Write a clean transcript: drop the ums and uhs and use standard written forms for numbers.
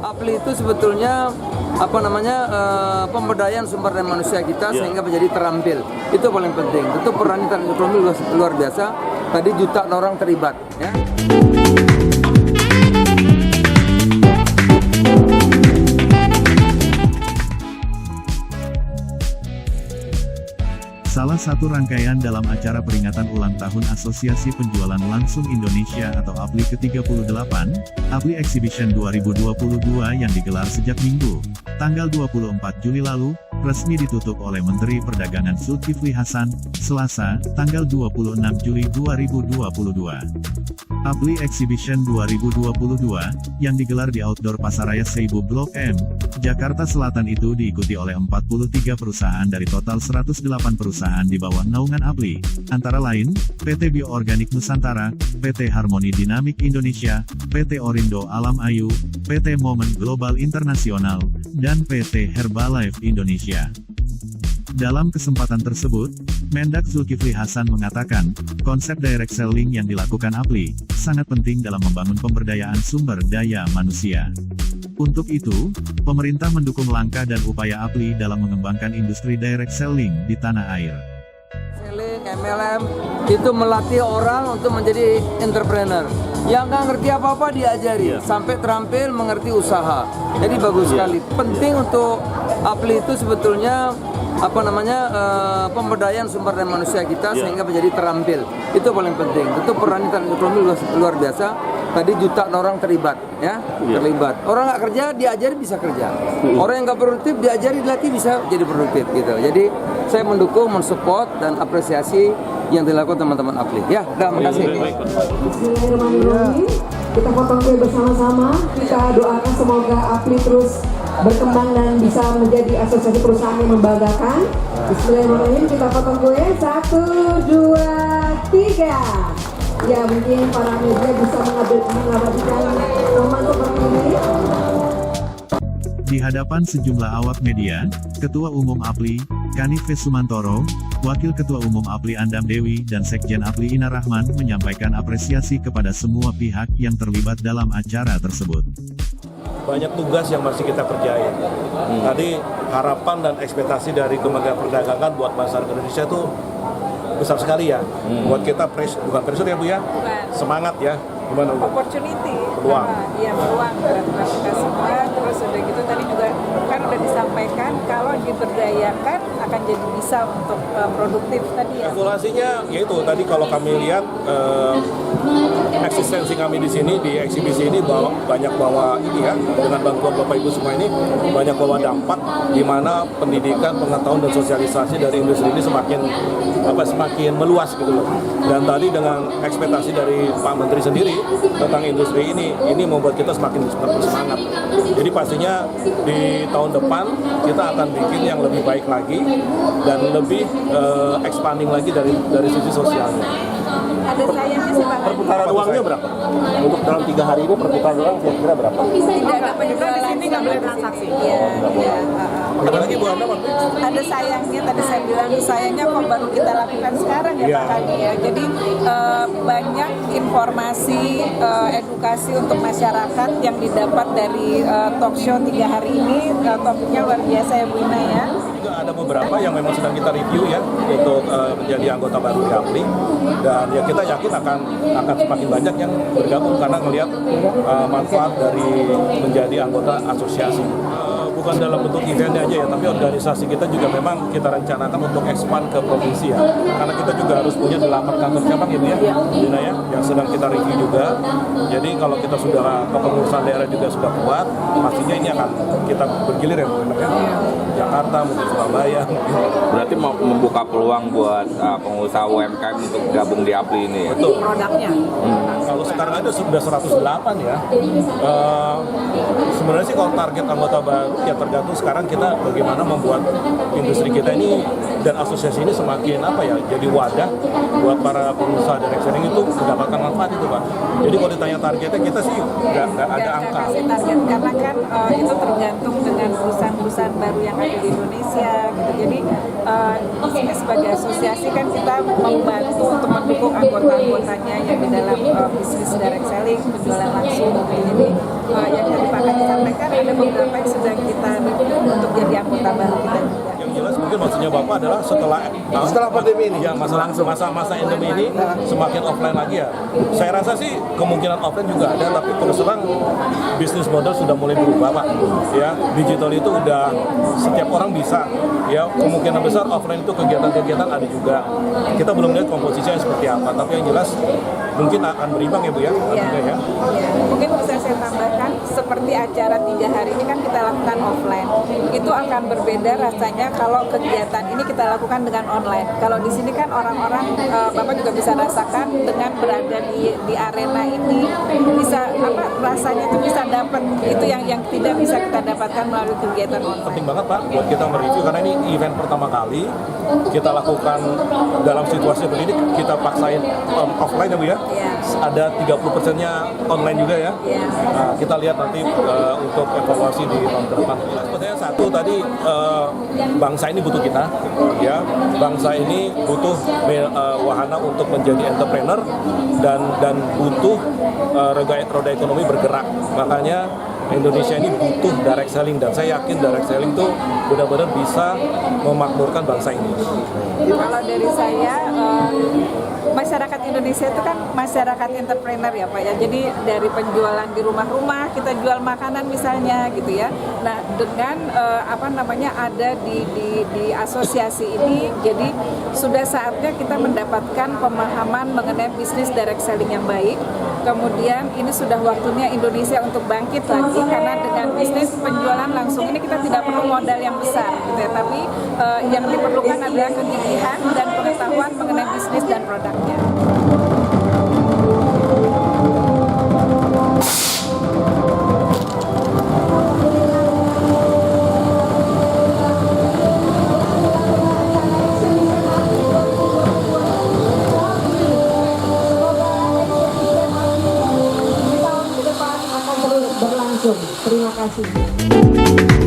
APLI itu sebetulnya pemberdayaan sumber daya manusia kita sehingga menjadi terampil. Itu paling penting. Tentu peran ekonomi luar biasa. Tadi jutaan orang terlibat. Ya. Salah satu rangkaian dalam acara peringatan ulang tahun Asosiasi Penjualan Langsung Indonesia atau APLI ke-38, APLI Exhibition 2022 yang digelar sejak Minggu, tanggal 24 Juli lalu, resmi ditutup oleh Menteri Perdagangan Zulkifli Hasan, Selasa, tanggal 26 Juli 2022. APLI Exhibition 2022, yang digelar di Outdoor Pasaraya Seibu Blok M, Jakarta Selatan itu diikuti oleh 43 perusahaan dari total 108 perusahaan di bawah naungan APLI, antara lain, PT Bioorganik Nusantara, PT Harmoni Dinamik Indonesia, PT Orindo Alam Ayu, PT Momen Global Internasional, dan PT Herbalife Indonesia. Dalam kesempatan tersebut, Mendak Zulkifli Hasan mengatakan, konsep direct selling yang dilakukan APLI, sangat penting dalam membangun pemberdayaan sumber daya manusia. Untuk itu, pemerintah mendukung langkah dan upaya APLI dalam mengembangkan industri direct selling di tanah air. Selling, MLM, itu melatih orang untuk menjadi entrepreneur. Yang nggak ngerti apa-apa diajari, sampai terampil mengerti usaha. Jadi bagus sekali. Penting untuk APLI itu sebetulnya pemberdayaan sumber daya manusia kita sehingga menjadi terampil. Itu paling penting. Tentu peran ekonomi luar biasa. Tadi jutaan orang terlibat, terlibat. Orang nggak kerja diajari bisa kerja. Orang yang nggak produktif diajari dilatih bisa jadi produktif gitu. Jadi saya mendukung, mensupport dan apresiasi yang dilakukan teman-teman APLI. Ya, terima kasih. Bismillahirrahmanirrahim. Kita potong kue bersama-sama. Kita doakan semoga APLI terus berkembang dan bisa menjadi asosiasi perusahaan yang membanggakan. Bismillahirrahmanirrahim. Kita potong kue. 1, 2, 3. Ya, mungkin para media bisa mengabadikan momen seperti ini. Di hadapan sejumlah awak media, Ketua Umum APLI, Kanifes Sumantoro, Wakil Ketua Umum APLI Andam Dewi dan Sekjen APLI Ina Rahman menyampaikan apresiasi kepada semua pihak yang terlibat dalam acara tersebut. Banyak tugas yang masih kita kerjain. Tadi harapan dan ekspektasi dari Kementerian Perdagangan buat masyarakat Indonesia itu besar sekali ya. Buat kita bukan pressure ya Bu ya? Bukan. Semangat ya. Gimana Bu? Opportunity. Peluang. Iya, peluang buat kita semua. Terus udah gitu tadi juga kan udah disampaikan kalau diberdayakan akan jadi bisa untuk produktif tadi ya. Evaluasinya yaitu tadi kalau kami lihat eksistensi kami di sini di eksibisi ini banyak bawa ini ya, dengan bantuan Bapak Ibu semua ini banyak bawa dampak di mana pendidikan, pengetahuan dan sosialisasi dari industri ini semakin meluas gitu loh. Dan tadi dengan ekspektasi dari Pak Menteri sendiri tentang industri ini membuat kita semakin bersemangat. Jadi pastinya di tahun depan kita akan bikin yang lebih baik lagi dan lebih expanding lagi dari sisi sosialnya. Ada sayangnya sih Pak. Perputaran uangnya berapa? Untuk dalam 3 hari ini perputaran uang kira-kira berapa? Tidak ada penjualan di sini nggak boleh transaksi. Iya. Ada lagi Bu Anda? Ada sayangnya, tadi saya bilang sayangnya kok baru kita lakukan sekarang ya Pak Kadi ya. Jadi banyak informasi, edukasi untuk masyarakat yang didapat dari talk show 3 hari ini. Topiknya luar biasa ya Bu Ina ya. Juga ada beberapa yang memang sedang kita review ya untuk menjadi anggota baru di APLI, dan ya kita yakin akan semakin banyak yang bergabung karena melihat manfaat dari menjadi anggota asosiasi. Bukan dalam bentuk eventnya aja ya, tapi organisasi kita juga memang kita rencanakan untuk expand ke provinsi ya, karena kita juga harus punya 8 kantor cabang ya Bu ya, Dina ya, yang sedang kita review juga. Jadi kalau kita sudah kepengurusan daerah juga sudah kuat, pastinya ini akan kita bergilir ya Bu ya. Jakarta, mungkin Surabaya. Berarti mau membuka peluang buat pengusaha UMKM untuk gabung di APLI ini ya? Betul. Produknya. Kalau sekarang ada sudah 108 ya. Sebenarnya sih kalau target anggota baru ya tergantung sekarang kita bagaimana membuat industri kita ini dan asosiasi ini semakin jadi wadah buat para pengusaha direct selling itu mendapatkan manfaat itu Pak. Jadi kalau ditanya targetnya kita sih nggak ada angka. Kasih target karena kan itu tergantung dengan perusahaan-perusahaan baru yang ada di Indonesia gitu. Jadi di sini sebagai asosiasi kan kita membantu untuk mendukung anggota-anggotanya yang di dalam bisnis direct selling, penjualan langsung. Jadi yang tadi Pak Kadi sampaikan maksudnya Bapak adalah setelah pandemi ini, ya masa endemi ini semakin offline lagi ya. Saya rasa sih kemungkinan offline juga ada, tapi terus terang bisnis model sudah mulai berubah Pak. Ya, digital itu udah setiap orang bisa. Ya, kemungkinan besar offline itu kegiatan-kegiatan ada juga. Kita belum lihat komposisinya seperti apa, tapi yang jelas mungkin akan berimbang ya Bu ya. Ya. Ya. Mungkin bisa saya tambahkan seperti acara 3 hari ini kan kita lakukan offline. Itu akan berbeda rasanya kalau kegiatan ini kita lakukan dengan online. Kalau di sini kan orang-orang Bapak juga bisa rasakan dengan berada di arena ini bisa rasanya itu bisa dapat itu yang tidak bisa kita dapatkan melalui kegiatan online. Penting banget Pak buat kita mereview karena ini event pertama kali kita lakukan dalam situasi seperti ini, kita paksain offline ya Bu ya. Ada 30%-nya online juga ya. Nah, kita lihat nanti untuk evaluasi di tahun ke depan. Sebenarnya satu tadi bangsa ini butuh kita, ya. Bangsa ini butuh wahana untuk menjadi entrepreneur dan butuh roda ekonomi bergerak. Makanya Indonesia ini butuh direct selling dan saya yakin direct selling itu benar-benar bisa memakmurkan bangsa ini. Kalau dari saya, masyarakat Indonesia itu kan masyarakat entrepreneur ya Pak ya. Jadi dari penjualan di rumah-rumah, kita jual makanan misalnya gitu ya. Nah dengan ada di asosiasi ini, jadi sudah saatnya kita mendapatkan pemahaman mengenai bisnis direct selling yang baik. Kemudian ini sudah waktunya Indonesia untuk bangkit lagi karena dengan bisnis penjualan langsung ini kita tidak perlu modal yang besar gitu ya, tapi yang diperlukan adalah kegigihan dan pengetahuan mengenai bisnis dan produknya. Terima kasih.